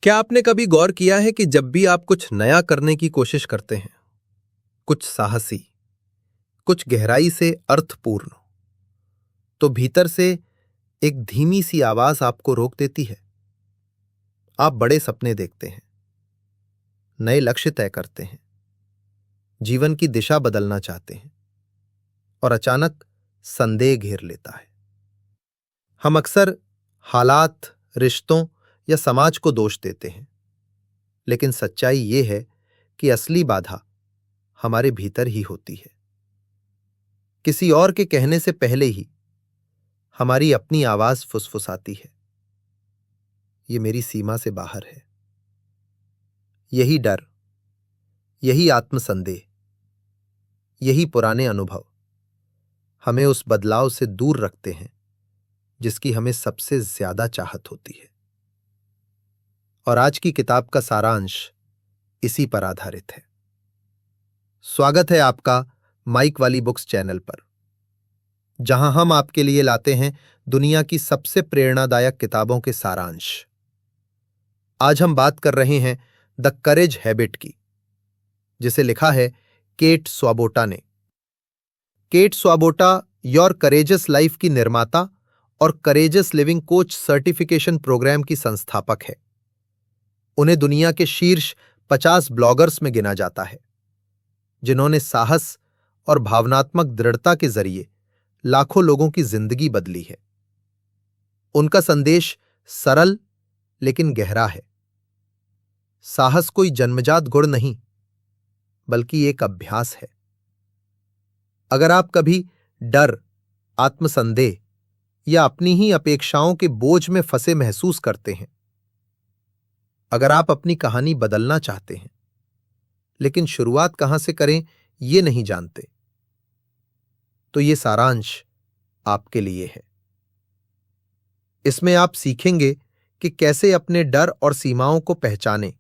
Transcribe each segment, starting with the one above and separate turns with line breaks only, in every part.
क्या आपने कभी गौर किया है कि जब भी आप कुछ नया करने की कोशिश करते हैं, कुछ साहसी, कुछ गहराई से अर्थपूर्ण, तो भीतर से एक धीमी सी आवाज आपको रोक देती है। आप बड़े सपने देखते हैं, नए लक्ष्य तय करते हैं, जीवन की दिशा बदलना चाहते हैं, और अचानक संदेह घेर लेता है। हम अक्सर हालात, रिश्तों या समाज को दोष देते हैं, लेकिन सच्चाई ये है कि असली बाधा हमारे भीतर ही होती है। किसी और के कहने से पहले ही हमारी अपनी आवाज फुसफुसाती है, ये मेरी सीमा से बाहर है। यही डर, यही आत्मसंदेह, यही पुराने अनुभव हमें उस बदलाव से दूर रखते हैं जिसकी हमें सबसे ज्यादा चाहत होती है। और आज की किताब का सारांश इसी पर आधारित है। स्वागत है आपका माइक वाली बुक्स चैनल पर, जहां हम आपके लिए लाते हैं दुनिया की सबसे प्रेरणादायक किताबों के सारांश। आज हम बात कर रहे हैं द करेज हैबिट की, जिसे लिखा है केट स्वाबोटा ने। Kate Swoboda your courageous life की निर्माता और courageous living coach certification program की संस्थापक है। उन्हें दुनिया के शीर्ष 50 ब्लॉगर्स में गिना जाता है, जिन्होंने साहस और भावनात्मक दृढ़ता के जरिए लाखों लोगों की जिंदगी बदली है। उनका संदेश सरल लेकिन गहरा है। साहस कोई जन्मजात गुण नहीं, बल्कि एक अभ्यास है। अगर आप कभी डर, आत्मसंदेह या अपनी ही अपेक्षाओं के बोझ में फंसे महसूस करते हैं, अगर आप अपनी कहानी बदलना चाहते हैं लेकिन शुरुआत कहां से करें ये नहीं जानते, तो ये सारांश आपके लिए है। इसमें आप सीखेंगे कि कैसे अपने डर और सीमाओं को पहचानें,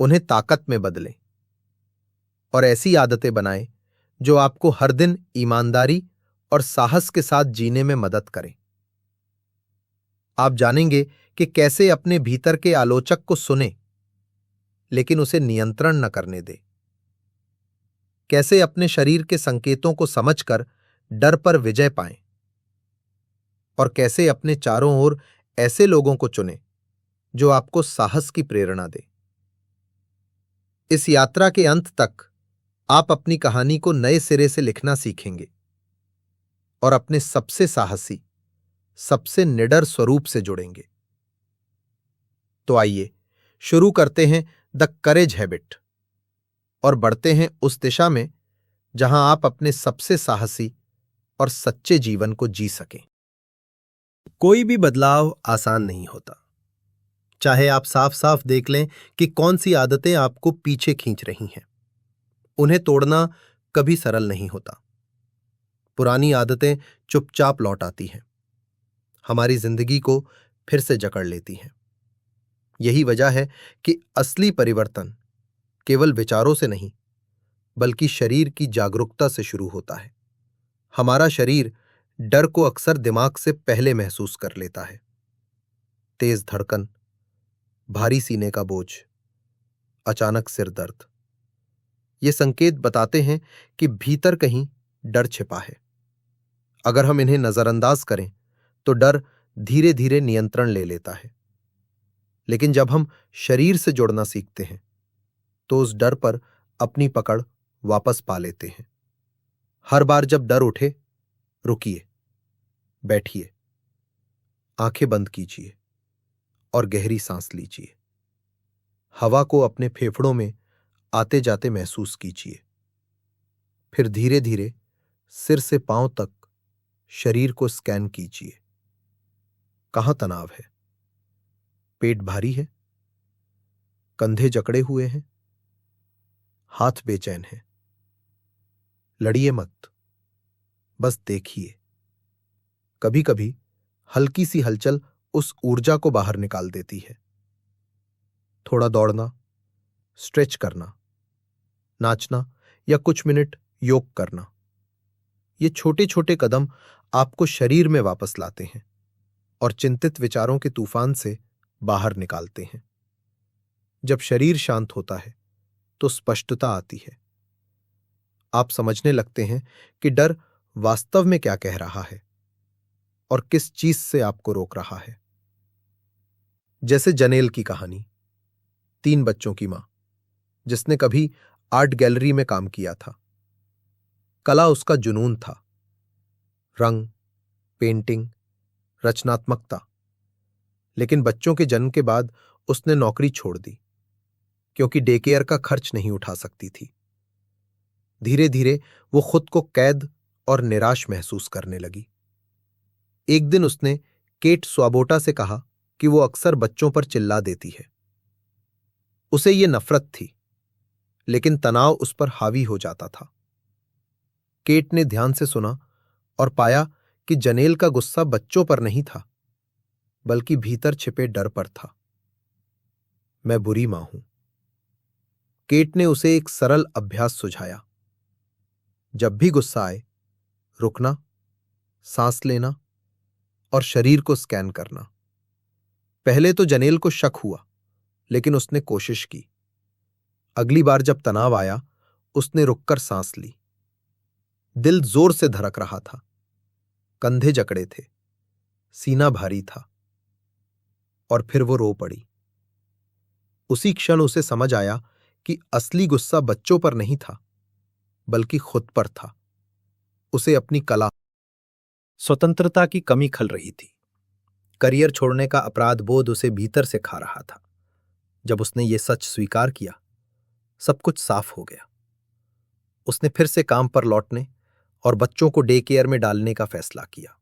उन्हें ताकत में बदलें और ऐसी आदतें बनाएं जो आपको हर दिन ईमानदारी और साहस के साथ जीने में मदद करें। आप जानेंगे कि कैसे अपने भीतर के आलोचक को सुनें, लेकिन उसे नियंत्रण न करने दें। कैसे अपने शरीर के संकेतों को समझकर डर पर विजय पाएं, और कैसे अपने चारों ओर ऐसे लोगों को चुनें जो आपको साहस की प्रेरणा दें। इस यात्रा के अंत तक आप अपनी कहानी को नए सिरे से लिखना सीखेंगे और अपने सबसे साहसी, सबसे निडर स्वरूप से जुड़ेंगे। तो आइए शुरू करते हैं द करेज हैबिट और बढ़ते हैं उस दिशा में जहां आप अपने सबसे साहसी और सच्चे जीवन को जी सकें। कोई भी बदलाव आसान नहीं होता। चाहे आप साफ साफ देख लें कि कौन सी आदतें आपको पीछे खींच रही हैं, उन्हें तोड़ना कभी सरल नहीं होता। पुरानी आदतें चुपचाप लौट आती हैं, हमारी जिंदगी को फिर से जकड़ लेती हैं। यही वजह है कि असली परिवर्तन केवल विचारों से नहीं, बल्कि शरीर की जागरूकता से शुरू होता है। हमारा शरीर डर को अक्सर दिमाग से पहले महसूस कर लेता है। तेज धड़कन, भारी सीने का बोझ, अचानक सिर दर्द, ये संकेत बताते हैं कि भीतर कहीं डर छिपा है। अगर हम इन्हें नजरअंदाज करें तो डर धीरे धीरे नियंत्रण ले लेता है। लेकिन जब हम शरीर से जुड़ना सीखते हैं तो उस डर पर अपनी पकड़ वापस पा लेते हैं। हर बार जब डर उठे, रुकिए, बैठिए, आंखें बंद कीजिए और गहरी सांस लीजिए। हवा को अपने फेफड़ों में आते जाते महसूस कीजिए। फिर धीरे धीरे सिर से पांव तक शरीर को स्कैन कीजिए। कहां तनाव है? पेट भारी है? कंधे जकड़े हुए हैं? हाथ बेचैन है? लड़िए मत, बस देखिए। कभी कभी हल्की सी हलचल उस ऊर्जा को बाहर निकाल देती है। थोड़ा दौड़ना, स्ट्रेच करना, नाचना या कुछ मिनट योग करना, ये छोटे छोटे कदम आपको शरीर में वापस लाते हैं और चिंतित विचारों के तूफान से बाहर निकालते हैं। जब शरीर शांत होता है तो स्पष्टता आती है। आप समझने लगते हैं कि डर वास्तव में क्या कह रहा है और किस चीज से आपको रोक रहा है। जैसे जनेल की कहानी, 3 बच्चों की मां, जिसने कभी आर्ट गैलरी में काम किया था। कला उसका जुनून था, रंग, पेंटिंग, रचनात्मकता। लेकिन बच्चों के जन्म के बाद उसने नौकरी छोड़ दी क्योंकि डे केयर का खर्च नहीं उठा सकती थी। धीरे धीरे वो खुद को कैद और निराश महसूस करने लगी। एक दिन उसने केट स्वाबोटा से कहा कि वो अक्सर बच्चों पर चिल्ला देती है। उसे ये नफरत थी, लेकिन तनाव उस पर हावी हो जाता था। केट ने ध्यान से सुना और पाया कि जनेल का गुस्सा बच्चों पर नहीं था, बल्कि भीतर छिपे डर पर था। मैं बुरी मां हूं। केट ने उसे एक सरल अभ्यास सुझाया। जब भी गुस्सा आए, रुकना, सांस लेना और शरीर को स्कैन करना। पहले तो जनेल को शक हुआ, लेकिन उसने कोशिश की। अगली बार जब तनाव आया, उसने रुककर सांस ली। दिल जोर से धड़क रहा था, कंधे जकड़े थे, सीना भारी था, और फिर वो रो पड़ी। उसी क्षण उसे समझ आया कि असली गुस्सा बच्चों पर नहीं था, बल्कि खुद पर था। उसे अपनी कला, स्वतंत्रता की कमी खल रही थी। करियर छोड़ने का अपराध बोध उसे भीतर से खा रहा था। जब उसने ये सच स्वीकार किया, सब कुछ साफ हो गया। उसने फिर से काम पर लौटने और बच्चों को डे केयर में डालने का फैसला किया।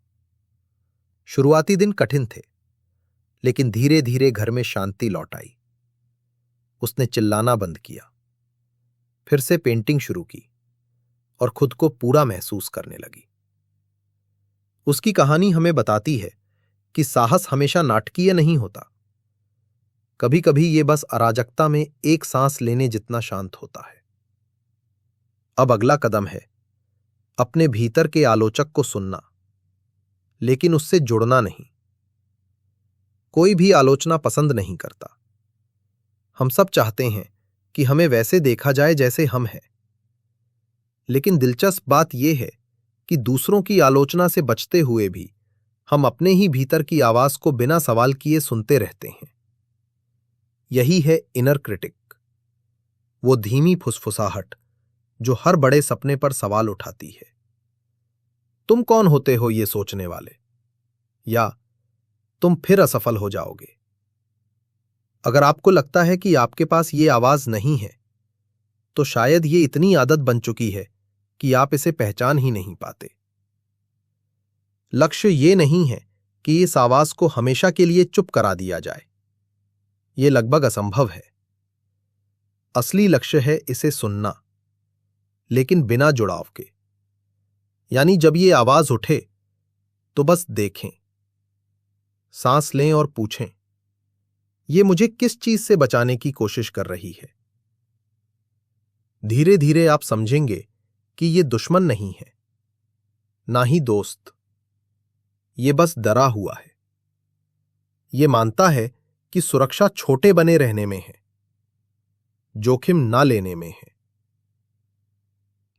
शुरुआती दिन कठिन थे, लेकिन धीरे धीरे घर में शांति लौट आई। उसने चिल्लाना बंद किया, फिर से पेंटिंग शुरू की और खुद को पूरा महसूस करने लगी। उसकी कहानी हमें बताती है कि साहस हमेशा नाटकीय नहीं होता। कभी कभी ये बस अराजकता में एक सांस लेने जितना शांत होता है। अब अगला कदम है अपने भीतर के आलोचक को सुनना, लेकिन उससे जुड़ना नहीं। कोई भी आलोचना पसंद नहीं करता। हम सब चाहते हैं कि हमें वैसे देखा जाए जैसे हम हैं। लेकिन दिलचस्प बात यह है कि दूसरों की आलोचना से बचते हुए भी हम अपने ही भीतर की आवाज को बिना सवाल किए सुनते रहते हैं। यही है इनर क्रिटिक, वो धीमी फुसफुसाहट जो हर बड़े सपने पर सवाल उठाती है। तुम कौन होते हो ये सोचने वाले, या तुम फिर असफल हो जाओगे। अगर आपको लगता है कि आपके पास ये आवाज नहीं है, तो शायद ये इतनी आदत बन चुकी है कि आप इसे पहचान ही नहीं पाते। लक्ष्य ये नहीं है कि इस आवाज को हमेशा के लिए चुप करा दिया जाए। ये लगभग असंभव है। असली लक्ष्य है इसे सुनना, लेकिन बिना जुड़ाव के। यानी जब ये आवाज उठे तो बस देखें, सांस लें और पूछें, ये मुझे किस चीज से बचाने की कोशिश कर रही है। धीरे धीरे आप समझेंगे कि ये दुश्मन नहीं है, ना ही दोस्त। ये बस डरा हुआ है। ये मानता है कि सुरक्षा छोटे बने रहने में है, जोखिम ना लेने में है।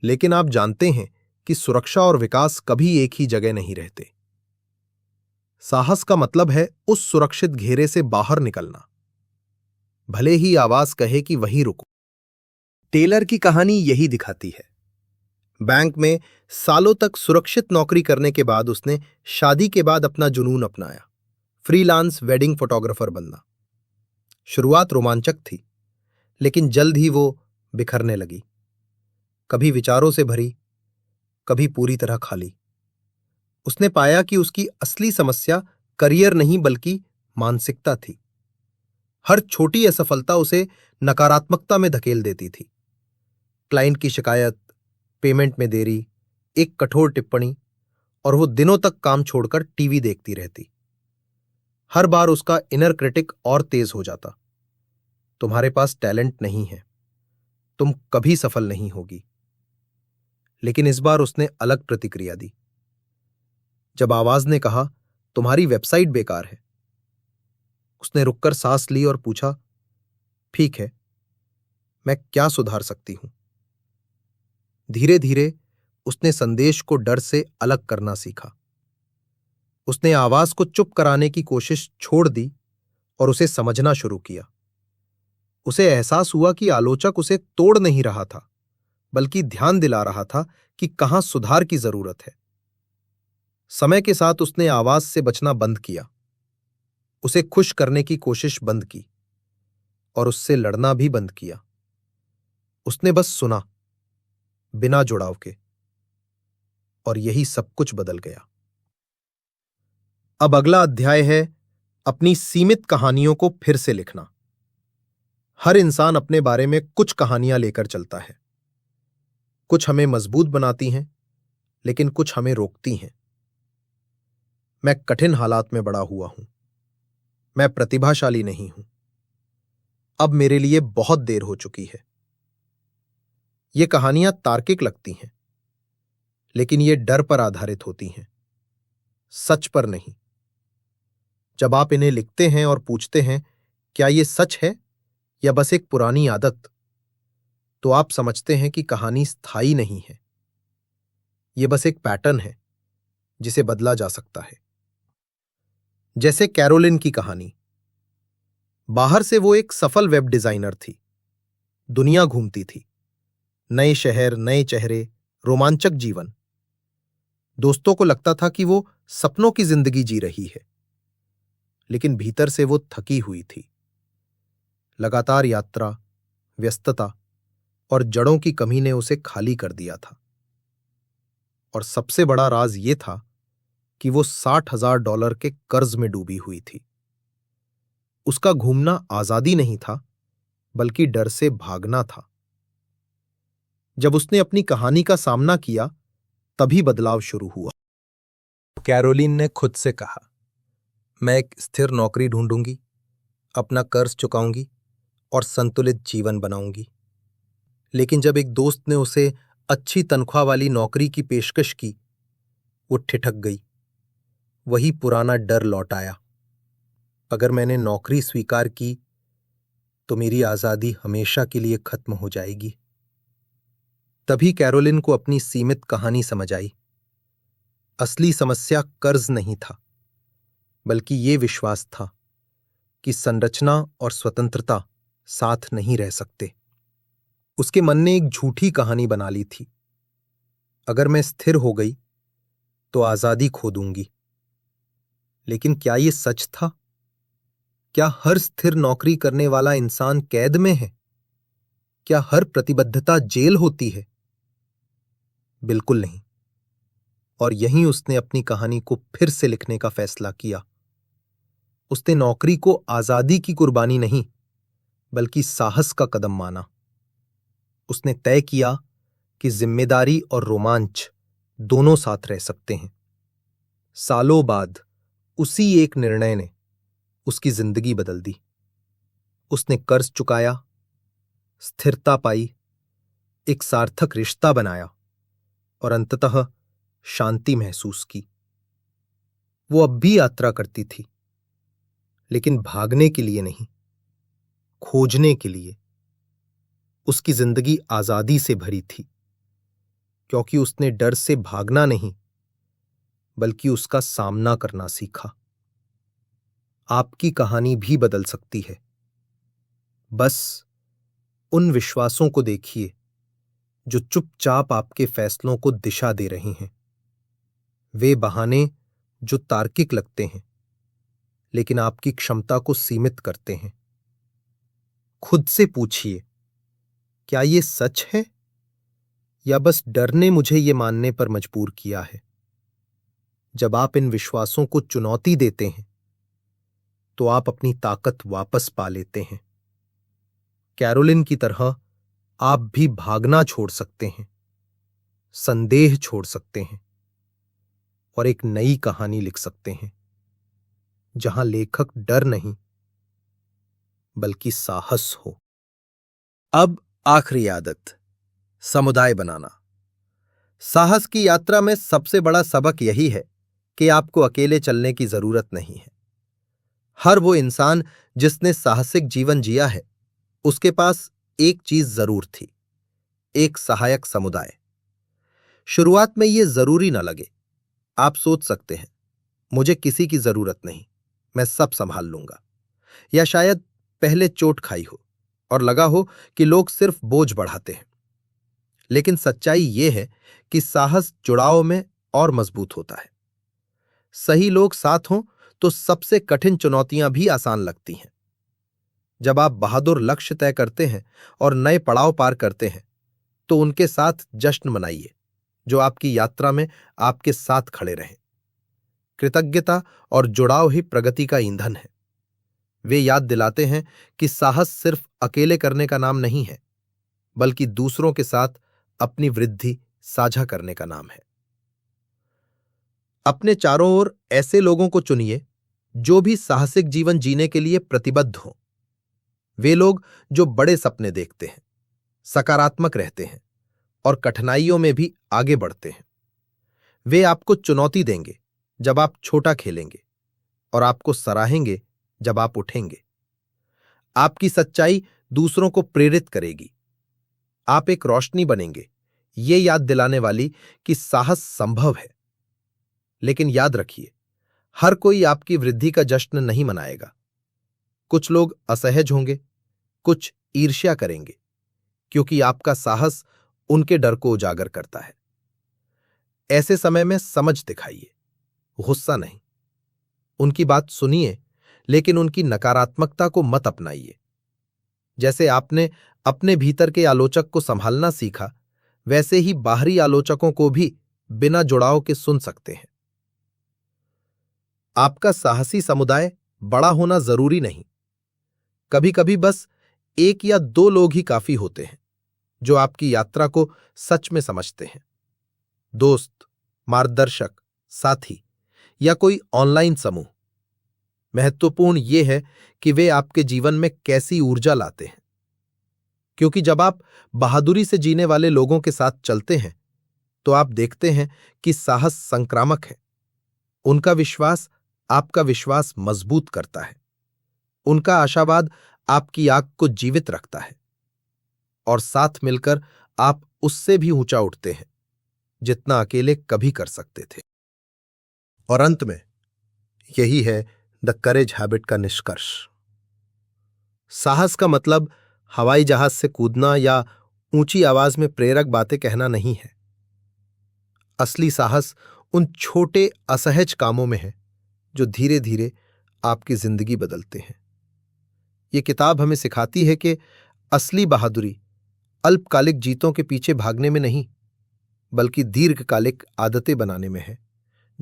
लेकिन आप जानते हैं कि सुरक्षा और विकास कभी एक ही जगह नहीं रहते। साहस का मतलब है उस सुरक्षित घेरे से बाहर निकलना, भले ही आवाज कहे कि वहीं रुको। टेलर की कहानी यही दिखाती है। बैंक में सालों तक सुरक्षित नौकरी करने के बाद उसने शादी के बाद अपना जुनून अपनाया, फ्रीलांस वेडिंग फोटोग्राफर बनना। शुरुआत रोमांचक थी, लेकिन जल्द ही वो बिखरने लगी, कभी विचारों से भरी, कभी पूरी तरह खाली। उसने पाया कि उसकी असली समस्या करियर नहीं बल्कि मानसिकता थी। हर छोटी असफलता उसे नकारात्मकता में धकेल देती थी। क्लाइंट की शिकायत, पेमेंट में देरी, एक कठोर टिप्पणी, और वो दिनों तक काम छोड़कर टीवी देखती रहती। हर बार उसका इनर क्रिटिक और तेज हो जाता। तुम्हारे पास टैलेंट नहीं है, तुम कभी सफल नहीं होगी। लेकिन इस बार उसने अलग प्रतिक्रिया दी। जब आवाज ने कहा, तुम्हारी वेबसाइट बेकार है, उसने रुककर सांस ली और पूछा, ठीक है, मैं क्या सुधार सकती हूं? धीरे धीरे उसने संदेश को डर से अलग करना सीखा। उसने आवाज को चुप कराने की कोशिश छोड़ दी और उसे समझना शुरू किया। उसे एहसास हुआ कि आलोचक उसे तोड़ नहीं रहा था, बल्कि ध्यान दिला रहा था कि कहां सुधार की जरूरत है। समय के साथ उसने आवाज से बचना बंद किया, उसे खुश करने की कोशिश बंद की और उससे लड़ना भी बंद किया। उसने बस सुना, बिना जुड़ाव के, और यही सब कुछ बदल गया। अब अगला अध्याय है अपनी सीमित कहानियों को फिर से लिखना। हर इंसान अपने बारे में कुछ कहानियां लेकर चलता है। कुछ हमें मजबूत बनाती हैं, लेकिन कुछ हमें रोकती हैं। मैं कठिन हालात में बड़ा हुआ हूं। मैं प्रतिभाशाली नहीं हूं। अब मेरे लिए बहुत देर हो चुकी है। ये कहानियां तार्किक लगती हैं, लेकिन ये डर पर आधारित होती हैं, सच पर नहीं। जब आप इन्हें लिखते हैं और पूछते हैं, क्या ये सच है या बस एक पुरानी आदत, तो आप समझते हैं कि कहानी स्थायी नहीं है। ये बस एक पैटर्न है जिसे बदला जा सकता है। जैसे कैरोलिन की कहानी। बाहर से वो एक सफल वेब डिजाइनर थी। दुनिया घूमती थी, नए शहर, नए चेहरे, रोमांचक जीवन। दोस्तों को लगता था कि वो सपनों की जिंदगी जी रही है, लेकिन भीतर से वो थकी हुई थी। लगातार यात्रा, व्यस्तता और जड़ों की कमी ने उसे खाली कर दिया था। और सबसे बड़ा राज ये था कि वो $60,000 के कर्ज में डूबी हुई थी। उसका घूमना आजादी नहीं था, बल्कि डर से भागना था। जब उसने अपनी कहानी का सामना किया, तभी बदलाव शुरू हुआ। कैरोलिन ने खुद से कहा, मैं एक स्थिर नौकरी ढूंढूंगी, अपना कर्ज चुकाऊंगी और संतुलित जीवन बनाऊंगी। लेकिन जब एक दोस्त ने उसे अच्छी तनख्वाह वाली नौकरी की पेशकश की, वो ठिठक गई। वही पुराना डर लौट आया। अगर मैंने नौकरी स्वीकार की तो मेरी आजादी हमेशा के लिए खत्म हो जाएगी। तभी कैरोलिन को अपनी सीमित कहानी समझ आई। असली समस्या कर्ज नहीं था, बल्कि ये विश्वास था कि संरचना और स्वतंत्रता साथ नहीं रह सकते। उसके मन ने एक झूठी कहानी बना ली थी। अगर मैं स्थिर हो गई तो आजादी खो दूंगी। लेकिन क्या यह सच था? क्या हर स्थिर नौकरी करने वाला इंसान कैद में है? क्या हर प्रतिबद्धता जेल होती है? बिल्कुल नहीं। और यहीं उसने अपनी कहानी को फिर से लिखने का फैसला किया। उसने नौकरी को आजादी की कुर्बानी नहीं, बल्कि साहस का कदम माना। उसने तय किया कि जिम्मेदारी और रोमांच दोनों साथ रह सकते हैं। सालों बाद उसी एक निर्णय ने उसकी जिंदगी बदल दी। उसने कर्ज चुकाया, स्थिरता पाई, एक सार्थक रिश्ता बनाया और अंततः शांति महसूस की। वो अब भी यात्रा करती थी, लेकिन भागने के लिए नहीं, खोजने के लिए। उसकी जिंदगी आजादी से भरी थी, क्योंकि उसने डर से भागना नहीं, बल्कि उसका सामना करना सीखा। आपकी कहानी भी बदल सकती है। बस उन विश्वासों को देखिए जो चुपचाप आपके फैसलों को दिशा दे रहे हैं। वे बहाने जो तार्किक लगते हैं, लेकिन आपकी क्षमता को सीमित करते हैं। खुद से पूछिए, क्या ये सच है या बस डर ने मुझे ये मानने पर मजबूर किया है? जब आप इन विश्वासों को चुनौती देते हैं, तो आप अपनी ताकत वापस पा लेते हैं। कैरोलिन की तरह आप भी भागना छोड़ सकते हैं, संदेह छोड़ सकते हैं और एक नई कहानी लिख सकते हैं, जहां लेखक डर नहीं, बल्कि साहस हो। अब आखिरी आदत, समुदाय बनाना। साहस की यात्रा में सबसे बड़ा सबक यही है कि आपको अकेले चलने की जरूरत नहीं है। हर वो इंसान जिसने साहसिक जीवन जिया है, उसके पास एक चीज जरूर थी, एक सहायक समुदाय। शुरुआत में ये जरूरी न लगे। आप सोच सकते हैं, मुझे किसी की जरूरत नहीं, मैं सब संभाल लूंगा। या शायद पहले चोट खाई हो और लगा हो कि लोग सिर्फ बोझ बढ़ाते हैं। लेकिन सच्चाई ये है कि साहस जुड़ाव में और मजबूत होता है। सही लोग साथ हों तो सबसे कठिन चुनौतियां भी आसान लगती हैं। जब आप बहादुर लक्ष्य तय करते हैं और नए पड़ाव पार करते हैं, तो उनके साथ जश्न मनाइए जो आपकी यात्रा में आपके साथ खड़े रहें। कृतज्ञता और जुड़ाव ही प्रगति का ईंधन है। वे याद दिलाते हैं कि साहस सिर्फ अकेले करने का नाम नहीं है, बल्कि दूसरों के साथ अपनी वृद्धि साझा करने का नाम है। अपने चारों ओर ऐसे लोगों को चुनिए जो भी साहसिक जीवन जीने के लिए प्रतिबद्ध हों। वे लोग जो बड़े सपने देखते हैं, सकारात्मक रहते हैं और कठिनाइयों में भी आगे बढ़ते हैं। वे आपको चुनौती देंगे जब आप छोटा खेलेंगे और आपको सराहेंगे जब आप उठेंगे। आपकी सच्चाई दूसरों को प्रेरित करेगी। आप एक रोशनी बनेंगे, ये याद दिलाने वाली कि साहस संभव है। लेकिन याद रखिए, हर कोई आपकी वृद्धि का जश्न नहीं मनाएगा। कुछ लोग असहज होंगे, कुछ ईर्ष्या करेंगे, क्योंकि आपका साहस उनके डर को उजागर करता है। ऐसे समय में समझ दिखाइए, गुस्सा नहीं। उनकी बात सुनिए, लेकिन उनकी नकारात्मकता को मत अपनाइए। जैसे आपने अपने भीतर के आलोचक को संभालना सीखा, वैसे ही बाहरी आलोचकों को भी बिना जुड़ाव के सुन सकते हैं। आपका साहसी समुदाय बड़ा होना जरूरी नहीं। कभी कभी बस एक या दो लोग ही काफी होते हैं जो आपकी यात्रा को सच में समझते हैं। दोस्त, मार्गदर्शक, साथी या कोई ऑनलाइन समूह। महत्वपूर्ण यह है कि वे आपके जीवन में कैसी ऊर्जा लाते हैं। क्योंकि जब आप बहादुरी से जीने वाले लोगों के साथ चलते हैं, तो आप देखते हैं कि साहस संक्रामक है। उनका विश्वास आपका विश्वास मजबूत करता है। उनका आशावाद आपकी आग को जीवित रखता है। और साथ मिलकर आप उससे भी ऊंचा उठते हैं, जितना अकेले कभी कर सकते थे। और अंत में यही है द करेज हैबिट का निष्कर्ष। साहस का मतलब हवाई जहाज से कूदना या ऊंची आवाज में प्रेरक बातें कहना नहीं है। असली साहस उन छोटे असहज कामों में है जो धीरे धीरे आपकी जिंदगी बदलते हैं। ये किताब हमें सिखाती है कि असली बहादुरी अल्पकालिक जीतों के पीछे भागने में नहीं, बल्कि दीर्घकालिक आदतें बनाने में है,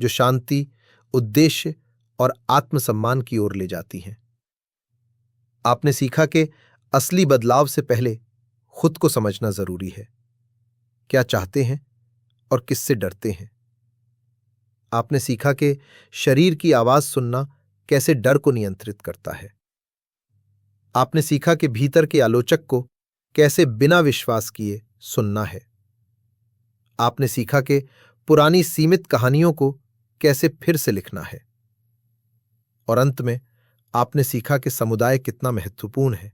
जो शांति, उद्देश्य और आत्मसम्मान की ओर ले जाती हैं। आपने सीखा कि असली बदलाव से पहले खुद को समझना जरूरी है। क्या चाहते हैं और किससे डरते हैं। आपने सीखा कि शरीर की आवाज सुनना कैसे डर को नियंत्रित करता है। आपने सीखा कि भीतर के आलोचक को कैसे बिना विश्वास किए सुनना है। आपने सीखा कि पुरानी सीमित कहानियों को कैसे फिर से लिखना है। और अंत में आपने सीखा कि समुदाय कितना महत्वपूर्ण है।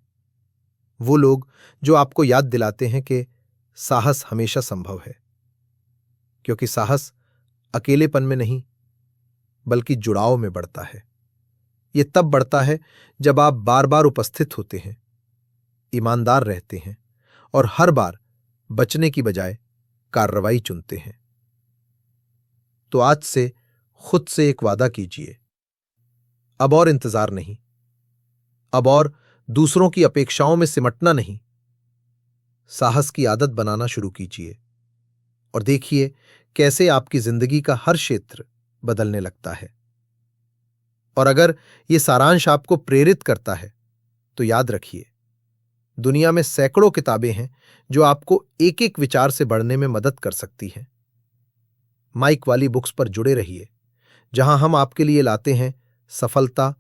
वो लोग जो आपको याद दिलाते हैं कि साहस हमेशा संभव है, क्योंकि साहस अकेलेपन में नहीं, बल्कि जुड़ाव में बढ़ता है। ये तब बढ़ता है जब आप बार बार उपस्थित होते हैं, ईमानदार रहते हैं और हर बार बचने की बजाय कार्रवाई चुनते हैं। तो आज से खुद से एक वादा कीजिए, अब और इंतजार नहीं, अब और दूसरों की अपेक्षाओं में सिमटना नहीं। साहस की आदत बनाना शुरू कीजिए और देखिए कैसे आपकी जिंदगी का हर क्षेत्र बदलने लगता है। और अगर ये सारांश आपको प्रेरित करता है, तो याद रखिए, दुनिया में सैकड़ों किताबें हैं जो आपको एक एक विचार से बढ़ने में मदद कर सकती हैं। माइक वाली बुक्स पर जुड़े रहिए, जहां हम आपके लिए लाते हैं सफलता,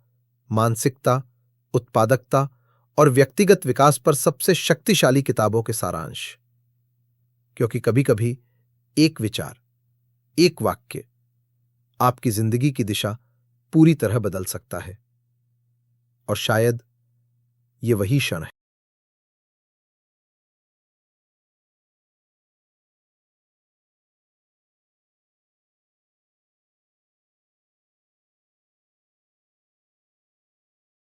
मानसिकता, उत्पादकता और व्यक्तिगत विकास पर सबसे शक्तिशाली किताबों के सारांश। क्योंकि कभी कभी एक विचार, एक वाक्य आपकी जिंदगी की दिशा पूरी तरह बदल सकता है। और शायद ये वही क्षण है